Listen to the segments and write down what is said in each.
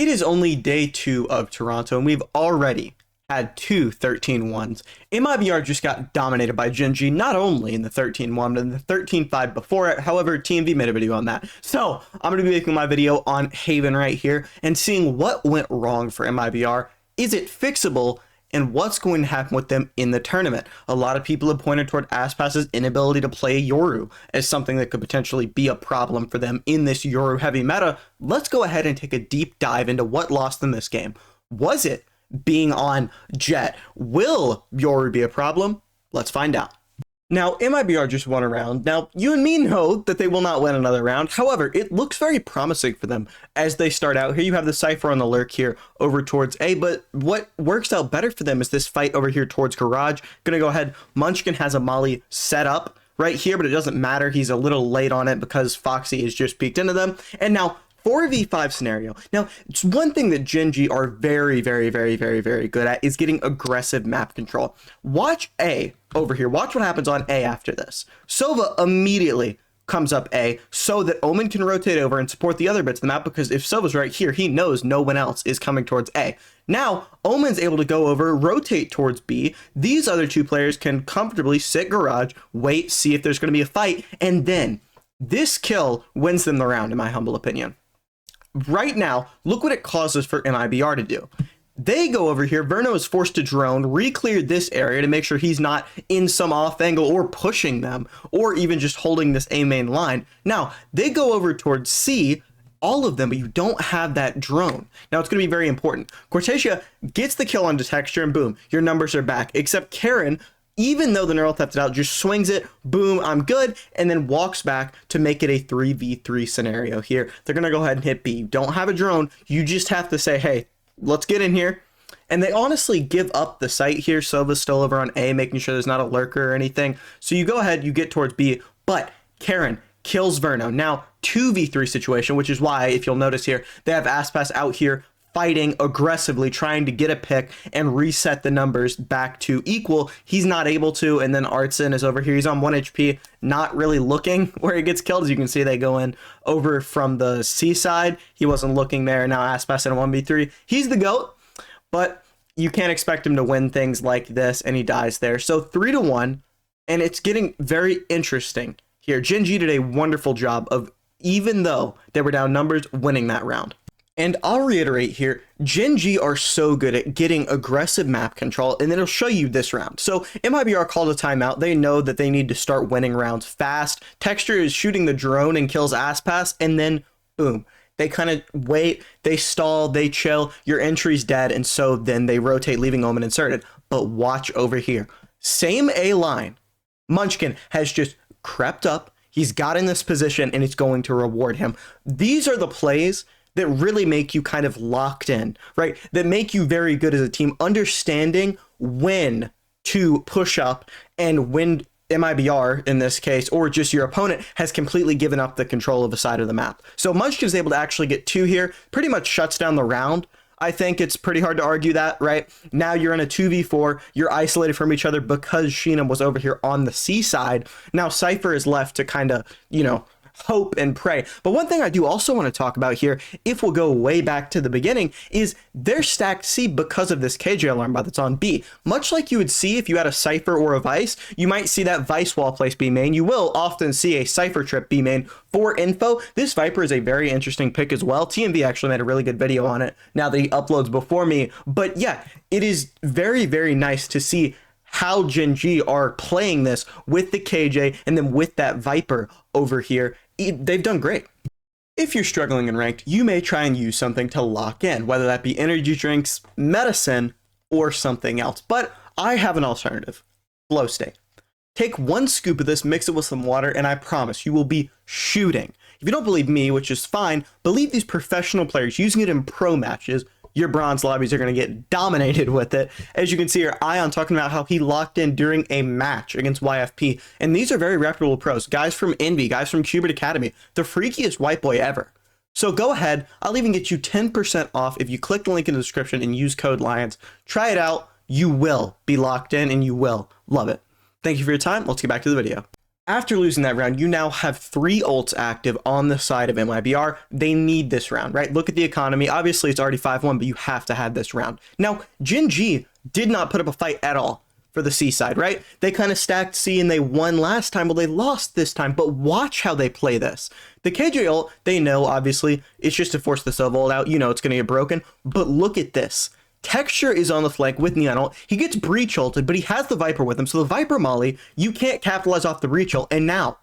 It is only day 2 of Toronto, and we've already had two 13-1s. MIBR just got dominated by Gen G, not only in the 13-1, but in the 13-5 before it. However, TMV made a video on that. So I'm going to be making my video on Haven right here and seeing what went wrong for MIBR. Is it fixable? And what's going to happen with them in the tournament? A lot of people have pointed toward Aspas's inability to play Yoru as something that could potentially be a problem for them in this Yoru heavy meta. Let's go ahead and take a deep dive into what lost them this game. Was it being on Jet? Will Yoru be a problem? Let's find out. Now, MIBR just won a round. Now, you and me know that they will not win another round. However, it looks very promising for them as they start out. Here you have the Cypher on the lurk here over towards A, but what works out better for them is this fight over here towards Garage. Gonna go ahead. Munchkin has a Molly set up right here, but it doesn't matter. He's a little late on it because Foxy has just peeked into them. And now, 4v5 scenario. Now, it's one thing that Gen G are very good at is getting aggressive map control. Watch A over here. Watch what happens on A after this. Sova immediately comes up A so that Omen can rotate over and support the other bits of the map, because if Sova's right here, he knows no one else is coming towards A. Now, Omen's able to go over, rotate towards B. These other two players can comfortably sit Garage, wait, see if there's going to be a fight, and then this kill wins them the round, in my humble opinion. Right now, look what it causes for MIBR to do. They go over here. Verno is forced to drone, re-clear this area to make sure he's not in some off angle or pushing them, or even just holding this A main line. Now, they go over towards C, all of them, but you don't have that drone. Now, it's going to be very important. Cortesia gets the kill on Detexture, and boom, your numbers are back. Except Karen, even though the neural thefted out, just swings it, boom, I'm good, and then walks back to make it a 3v3 scenario here. They're going to go ahead and hit B. You don't have a drone. You just have to say, hey, let's get in here. And they honestly give up the site here. Sova's still over on A, making sure there's not a lurker or anything. So you go ahead, you get towards B, but Karen kills Verno. Now, 2v3 situation, which is why, if you'll notice here, they have Aspas out here fighting aggressively, trying to get a pick and reset the numbers back to equal. He's not able to, and then Artson is over here. He's on 1 HP, not really looking where he gets killed. As you can see, they go in over from the C side. He wasn't looking there. Now Aspas in a 1v3. He's the GOAT, but you can't expect him to win things like this, and he dies there. So 3-1, and it's getting very interesting here. Gen G did a wonderful job of, even though they were down numbers, winning that round. And I'll reiterate here, Gen G are so good at getting aggressive map control, and it'll show you this round. So MIBR called a timeout. They know that they need to start winning rounds fast. Texture is shooting the drone and kills Aspas, and then boom. They kind of wait, they stall, they chill, your entry's dead, and so then they rotate, leaving Omen inserted. But watch over here. Same A line. Munchkin has just crept up. He's got in this position, and it's going to reward him. These are the plays that really make you kind of locked in, right? That make you very good as a team, understanding when to push up and when MIBR, in this case, or just your opponent, has completely given up the control of a side of the map. So Munchkin is able to actually get 2 here, pretty much shuts down the round. I think it's pretty hard to argue that, right? Now you're in a 2v4, you're isolated from each other because Sheena was over here on the C side. Now Cypher is left to kind of, you know, hope and pray. But one thing I do also want to talk about here, if we'll go way back to the beginning, is they're stacked C because of this KJ alarm bot that's on B. Much like you would see if you had a Cypher or a Vice, you might see that Vice wall place B main. You will often see a Cypher trip B main for info. This Viper is a very interesting pick as well. TMV actually made a really good video on it now that he uploads before me. But yeah, it is very nice to see how Gen G are playing this with the KJ and then with that Viper over here. They've done great. If you're struggling in ranked, you may try and use something to lock in, whether that be energy drinks, medicine, or something else. But I have an alternative. Flow state. Take 1 scoop of this, mix it with some water, and I promise you will be shooting. If you don't believe me, which is fine, believe these professional players using it in pro matches. Your bronze lobbies are going to get dominated with it. As you can see here, Ion talking about how he locked in during a match against YFP. And these are very reputable pros. Guys from Envy, guys from Qbert Academy. The freakiest white boy ever. So go ahead. I'll even get you 10% off if you click the link in the description and use code Lions. Try it out. You will be locked in and you will love it. Thank you for your time. Let's get back to the video. After losing that round, you now have 3 ults active on the side of MIBR. They need this round, right? Look at the economy. Obviously, it's already 5-1, but you have to have this round. Now, Gen.G did not put up a fight at all for the C side, right? They kind of stacked C and they won last time. Well, they lost this time, but watch how they play this. The KJ ult, they know, obviously, it's just to force the Sova ult out. You know it's going to get broken, but look at this. Texture is on the flank with Neon ult. He gets breach ulted, but he has the Viper with him. So the Viper molly, you can't capitalize off the breach ult. And now,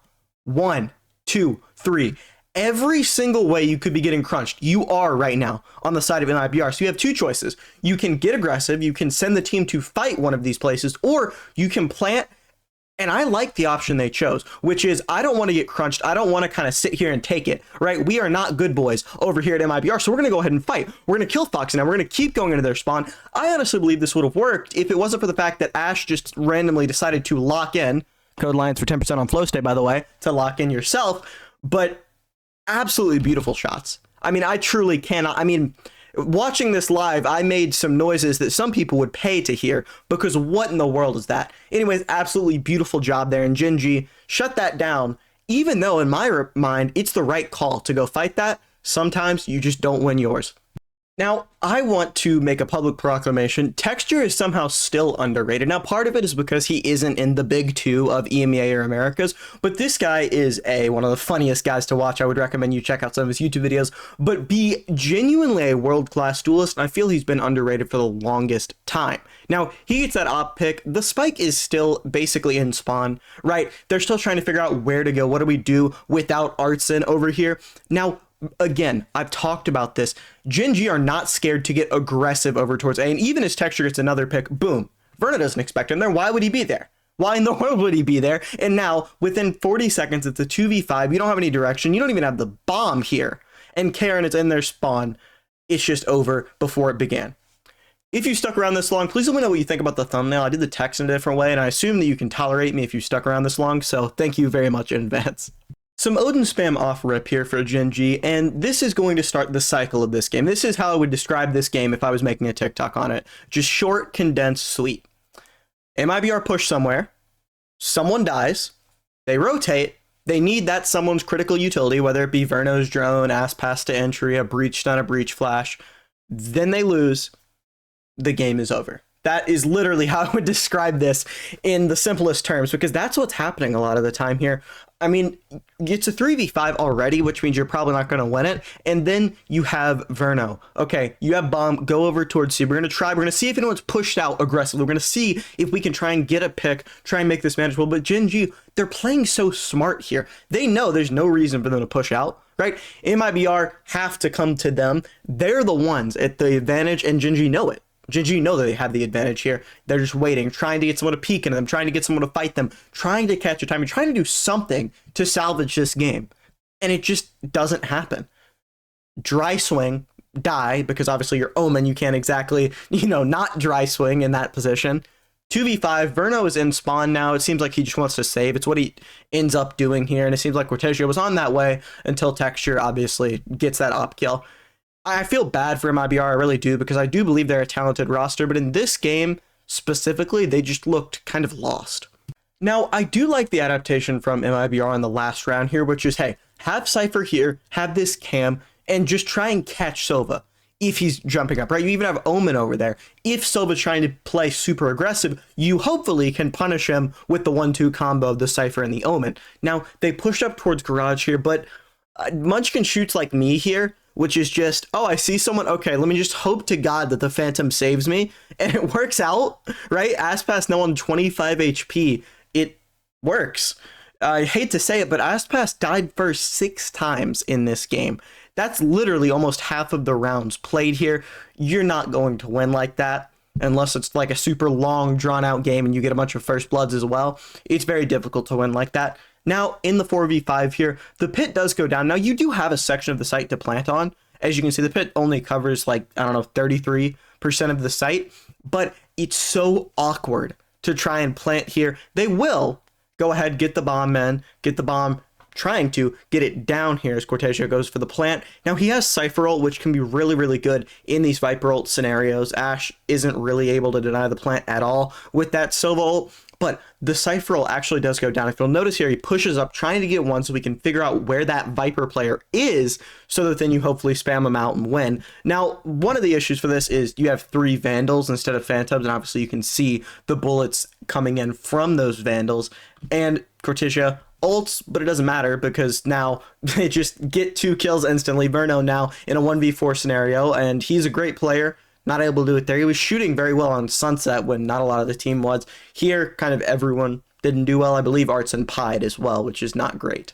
1, 2, 3. Every single way you could be getting crunched, you are right now on the side of MIBR. So you have 2 choices. You can get aggressive, you can send the team to fight one of these places, or you can plant. And I like the option they chose, which is I don't want to get crunched. I don't want to kind of sit here and take it, right? We are not good boys over here at MIBR, so we're going to go ahead and fight. We're going to kill Fox now. We're going to keep going into their spawn. I honestly believe this would have worked if it wasn't for the fact that Ash just randomly decided to lock in. Code Lions for 10% on Flow Stay, by the way, to lock in yourself. But absolutely beautiful shots. I mean, I truly cannot. I mean, watching this live, I made some noises that some people would pay to hear because what in the world is that? Anyways, absolutely beautiful job there. And Gen.G shut that down, even though in my mind, it's the right call to go fight that. Sometimes you just don't win yours. Now, I want to make a public proclamation. Texture is somehow still underrated. Now, part of it is because he isn't in the big 2 of EMEA or Americas, but this guy is one of the funniest guys to watch. I would recommend you check out some of his YouTube videos, but be genuinely a world-class duelist, and I feel he's been underrated for the longest time. Now, he gets that op pick. The spike is still basically in spawn, right? They're still trying to figure out where to go. What do we do without Artson over here? Now, again, I've talked about this. Gen.G are not scared to get aggressive over towards A, and even as Texture gets another pick, boom. Verna doesn't expect him there. Why would he be there? Why in the world would he be there? And now, within 40 seconds, it's a 2v5. You don't have any direction. You don't even have the bomb here. And Karen is in their spawn. It's just over before it began. If you stuck around this long, please let me know what you think about the thumbnail. I did the text in a different way, and I assume that you can tolerate me if you stuck around this long, so thank you very much in advance. Some Odin spam off rip here for Gen.G, and this is going to start the cycle of this game. This is how I would describe this game if I was making a TikTok on it. Just short, condensed, sweet. MIBR push somewhere, someone dies, they rotate, they need that someone's critical utility, whether it be Verno's drone, ass pass to entry, a breach stun, a breach flash, then they lose, the game is over. That is literally how I would describe this in the simplest terms, because that's what's happening a lot of the time here. I mean, it's a 3v5 already, which means you're probably not going to win it. And then you have Verno. Okay, you have Bomb. Go over towards C. We're going to see if anyone's pushed out aggressively. We're going to see if we can try and get a pick, try and make this manageable. But Gen.G, they're playing so smart here. They know there's no reason for them to push out, right? MIBR have to come to them. They're the ones at the advantage, and Gen.G know it. Gen.G know that they have the advantage here. They're just waiting, trying to get someone to peek into them, trying to get someone to fight them, trying to catch a timing, trying to do something to salvage this game. And it just doesn't happen. Dry swing, die, because obviously you're Omen, you can't exactly, not dry swing in that position. 2v5, Verno is in spawn now. It seems like he just wants to save. It's what he ends up doing here. And it seems like Cortesia was on that way until Texture obviously gets that op kill. I feel bad for MIBR, I really do, because I do believe they're a talented roster, but in this game specifically, they just looked kind of lost. Now, I do like the adaptation from MIBR in the last round here, which is, hey, have Cypher here, have this cam, and just try and catch Sova if he's jumping up, right? You even have Omen over there. If Sova's trying to play super aggressive, you hopefully can punish him with the 1-2 combo of the Cypher and the Omen. Now, they pushed up towards Garage here, but Munchkin shoots like me here, which is just, oh, I see someone, okay, let me just hope to God that the Phantom saves me, and it works out, right? Aspas now on 25 HP, it works. I hate to say it, but Aspas died first 6 times in this game. That's literally almost half of the rounds played here. You're not going to win like that, unless it's like a super long, drawn-out game and you get a bunch of first bloods as well. It's very difficult to win like that. Now, in the 4v5 here, the pit does go down. Now, you do have a section of the site to plant on. As you can see, the pit only covers, 33% of the site. But it's so awkward to try and plant here. They will go ahead, get the bomb, men, get the bomb, trying to get it down here as Cortesia goes for the plant. Now he has Cypher ult, which can be really, really good in these Viper ult scenarios. Ashe isn't really able to deny the plant at all with that Sova ult, but the Cypher ult actually does go down. If you'll notice here, he pushes up trying to get one so we can figure out where that Viper player is so that then you hopefully spam him out and win. Now, one of the issues for this is you have 3 Vandals instead of Phantoms, and obviously you can see the bullets coming in from those Vandals, and Cortesia ults, but it doesn't matter because now they just get 2 kills instantly. Verno now in a 1v4 scenario, and he's a great player. Not able to do it there. He was shooting very well on Sunset when not a lot of the team was. Here, kind of everyone didn't do well. I believe Arts and Pied as well, which is not great.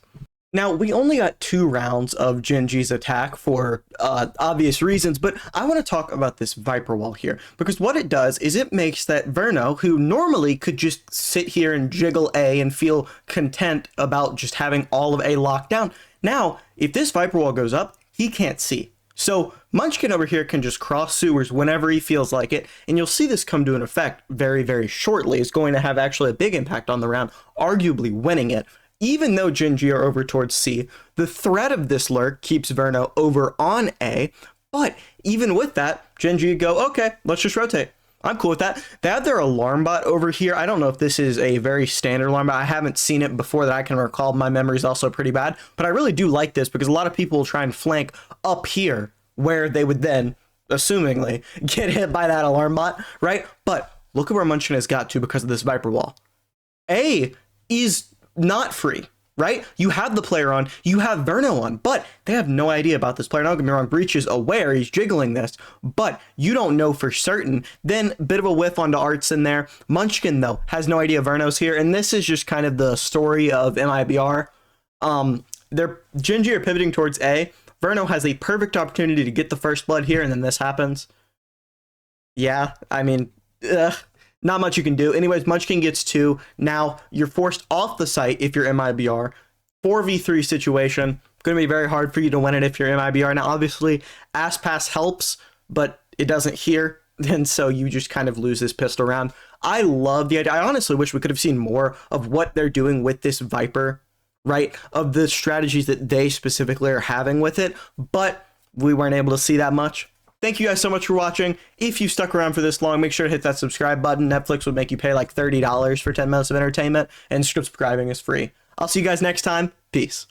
Now, we only got 2 rounds of Gen.G's attack for obvious reasons, but I want to talk about this Viper wall here, because what it does is it makes that Verno, who normally could just sit here and jiggle A and feel content about just having all of A locked down, now, if this Viper wall goes up, he can't see. So Munchkin over here can just cross sewers whenever he feels like it, and you'll see this come to an effect very, very shortly. It's going to have actually a big impact on the round, arguably winning it. Even though Gen.G are over towards C, the threat of this lurk keeps Verno over on A, but even with that, Gen.G go, okay, let's just rotate. I'm cool with that. They have their alarm bot over here. I don't know if this is a very standard alarm bot. I haven't seen it before that I can recall. My memory is also pretty bad, but I really do like this because a lot of people will try and flank up here where they would then, assumingly, get hit by that alarm bot, right? But look at where Munchkin has got to because of this Viper wall. A is not free, right? You have the player on, you have Verno on, but they have no idea about this player. Now, don't get me wrong, Breach is aware he's jiggling this, but you don't know for certain. Then a bit of a whiff onto Arts in there. Munchkin, though, has no idea Verno's here, and this is just kind of the story of MIBR. Gen.G are pivoting towards A. Verno has a perfect opportunity to get the first blood here, and then this happens. Yeah, I mean, not much you can do. Anyways, Munchkin gets 2. Now, you're forced off the site if you're MIBR. 4v3 situation. Going to be very hard for you to win it if you're MIBR. Now, obviously, Ass Pass helps, but it doesn't here. And so you just kind of lose this pistol round. I love the idea. I honestly wish we could have seen more of what they're doing with this Viper, right? Of the strategies that they specifically are having with it. But we weren't able to see that much. Thank you guys so much for watching. If you stuck around for this long, make sure to hit that subscribe button. Netflix would make you pay like $30 for 10 minutes of entertainment, and subscribing is free. I'll see you guys next time. Peace.